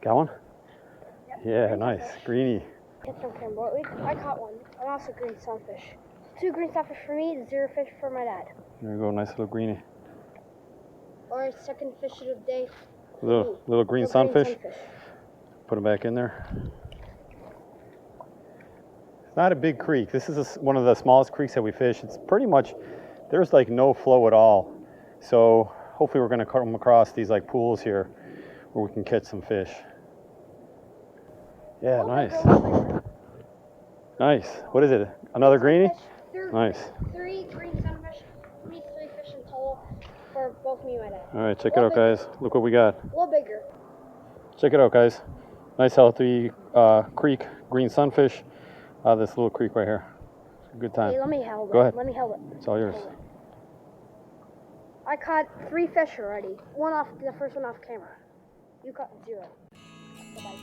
Got one? Yep. Yeah, Green nice. sunfish. Greeny. Get some camera. I caught one. And also green sunfish. 2 green sunfish for me, 0 fish for my dad. There we go, nice little greeny. Our second fish of the day. Little green sunfish. Put them back in there. It's not a big creek. This is one of the smallest creeks that we fish. It's pretty much, there's like no flow at all. So hopefully we're gonna come across these like pools here where we can catch some fish. Yeah, nice. Nice. What is it? Another greenie? Nice. 3 green sunfish. 3 fish in total for both me and my dad. All right, check it out, guys. Look what we got. A little bigger. Check it out, guys. Nice, healthy creek, green sunfish. This little creek right here. Good time. Hey, let me hold it. Go ahead. Let me hold it. It's all yours. I caught 3 fish already. The first one off camera. You caught 0. Bye-bye.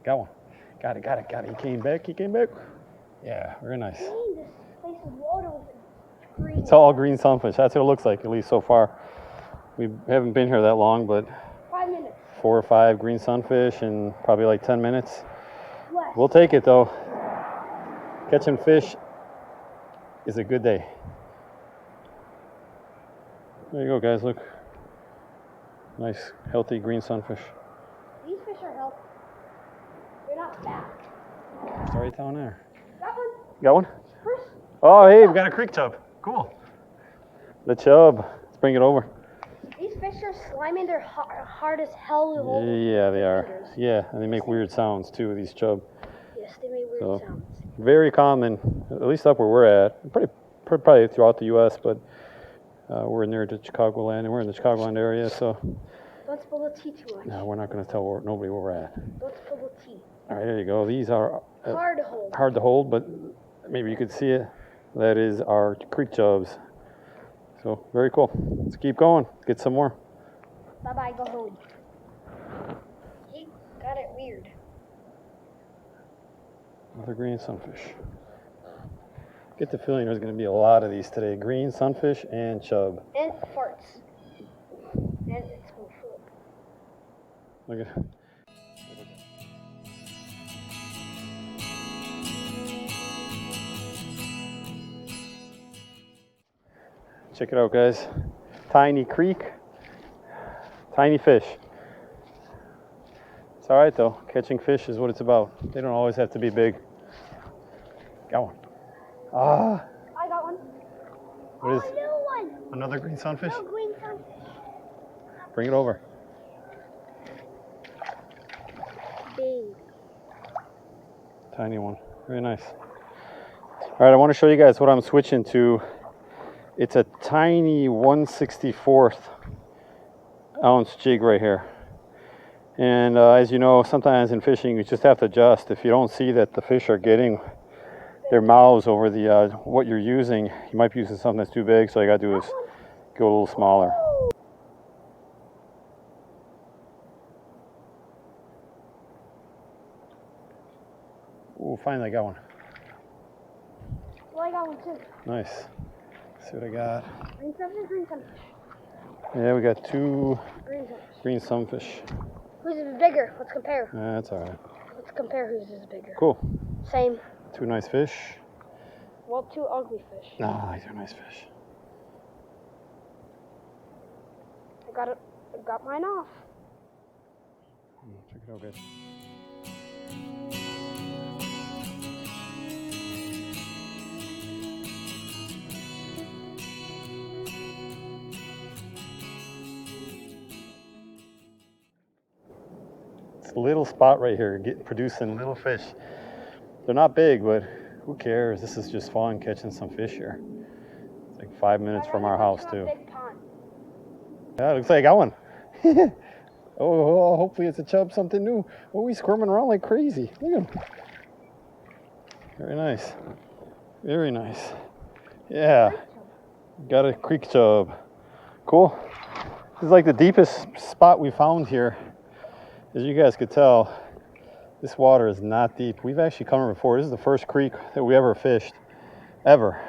Got one. Got it. He came back. Yeah, very nice. This place is loaded with green. It's all green sunfish. That's what it looks like, at least so far. We haven't been here that long, but 5 minutes. 4 or 5 green sunfish in probably like 10 minutes. Less. We'll take it though. Catching fish is a good day. There you go, guys. Look. Nice, healthy green sunfish. These fish are healthy. They're not bad. It's right down there. Got one. Got one? First. Oh, hey, we got a creek chub. Cool. The chub. Let's bring it over. These fish are slimy. They're hard as hell to hold. Yeah, they are. Fingers. Yeah, and they make weird sounds too, these chub. Yes, they make weird sounds. Very common, at least up where we're at. Probably throughout the U.S., but we're near the Chicagoland, and we're in the Chicagoland area, so. Don't spill the tea too much. No, we're not going to tell nobody where we're at. Don't spill the tea. All right, there you go. These are Hard to hold. Hard to hold, but maybe you could see it. That is our creek chubs. So very cool. Let's keep going. Get some more. Bye-bye. Go home. He got it weird. Another green sunfish. Get the feeling there's going to be a lot of these today. Green sunfish and chub. And farts. And it's full food. Look at. Check it out, guys. Tiny creek, tiny fish. It's all right though. Catching fish is what it's about. They don't always have to be big. Got one. Ah. I got one. What is? A new one. Another green sunfish? No green sunfish. Bring it over. Big. Tiny one. Very nice. All right, I want to show you guys what I'm switching to. It's a tiny 1/64 ounce jig right here. And as you know, sometimes in fishing, you just have to adjust. If you don't see that the fish are getting their mouths over the what you're using, you might be using something that's too big. So all you got to do is go a little smaller. Ooh, finally I got one. Well, I got one too. Nice. Let's see what I got. Green sunfish, green sunfish. Yeah, we got 2 Green sunfish. green sunfish. Whose is bigger? Let's compare. That's all right. Let's compare whose is bigger. Cool. Same. 2 nice fish. Well, 2 ugly fish. Ah, these are nice fish. I got mine off. Check it out, guys. It's a little spot right here, producing little fish. They're not big, but who cares? This is just fun catching some fish here. It's like 5 minutes from our house too. Yeah, looks like I got one. Oh, hopefully it's a chub, something new. Oh, he's squirming around like crazy. Look at him. Very nice. Very nice. Yeah. Got a creek chub. Cool. This is like the deepest spot we found here. As you guys could tell, this water is not deep. We've actually come here before. This is the first creek that we ever fished, ever.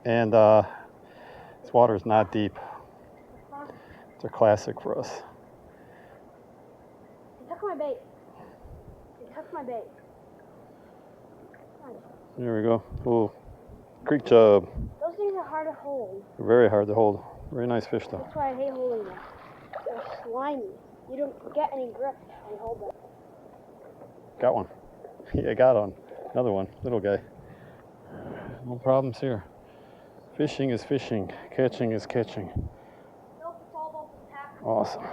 And this water is not deep. It's a classic for us. He took my bait. He took my bait. There we go. Little creek chub. Those things are hard to hold. Very hard to hold. Very nice fish though. That's why I hate holding them. They're slimy. You don't get any grip when you hold them. Got one. Yeah, got on. Another one. Little guy. No problems here. Fishing is fishing. Catching is catching. Nope, it's all about the tackle. Awesome.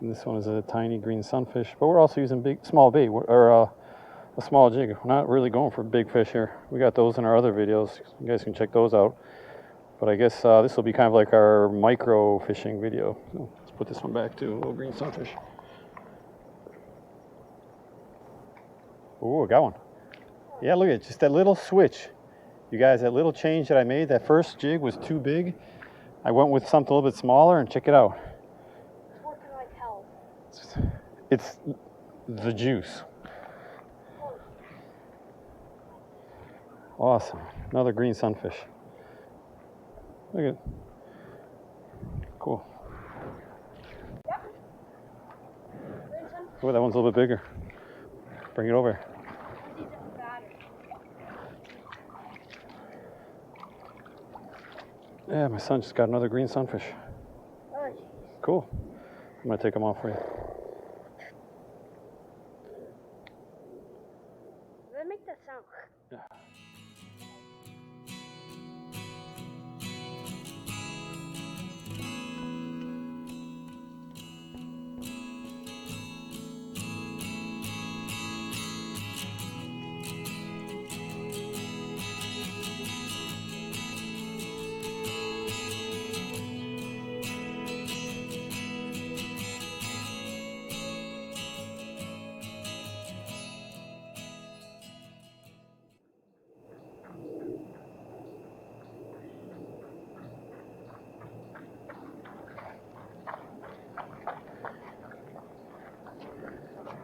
And this one is a tiny green sunfish, but we're also using small bait or a small jig. We're not really going for big fish here. We got those in our other videos. You guys can check those out. But I guess this will be kind of like our micro fishing video. So let's put this one back too. A little green sunfish. Ooh, I got one. Yeah, look at it. Just that little switch. You guys, that little change that I made, that first jig was too big. I went with something a little bit smaller and check it out. It's working like hell. It's the juice. Awesome. Another green sunfish. Look at it. Cool. Yep. Green sunfish. Oh, that one's a little bit bigger. Bring it over. These are fatter. Yeah, my son just got another green sunfish. Oh, jeez. Cool. I'm going to take them off for you. Does that make that sound? Yeah.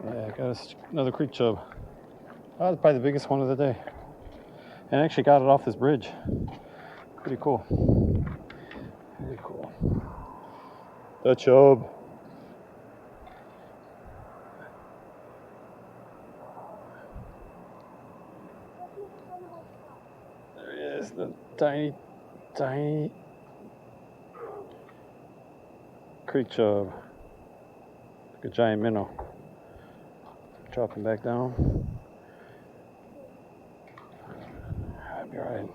Yeah, I got us another creek chub. Oh, that's probably the biggest one of the day. And I actually got it off this bridge. Pretty cool. Pretty cool. The chub. There he is, the tiny, tiny creek chub. Like a giant minnow. Drop him back down. I'll be alright.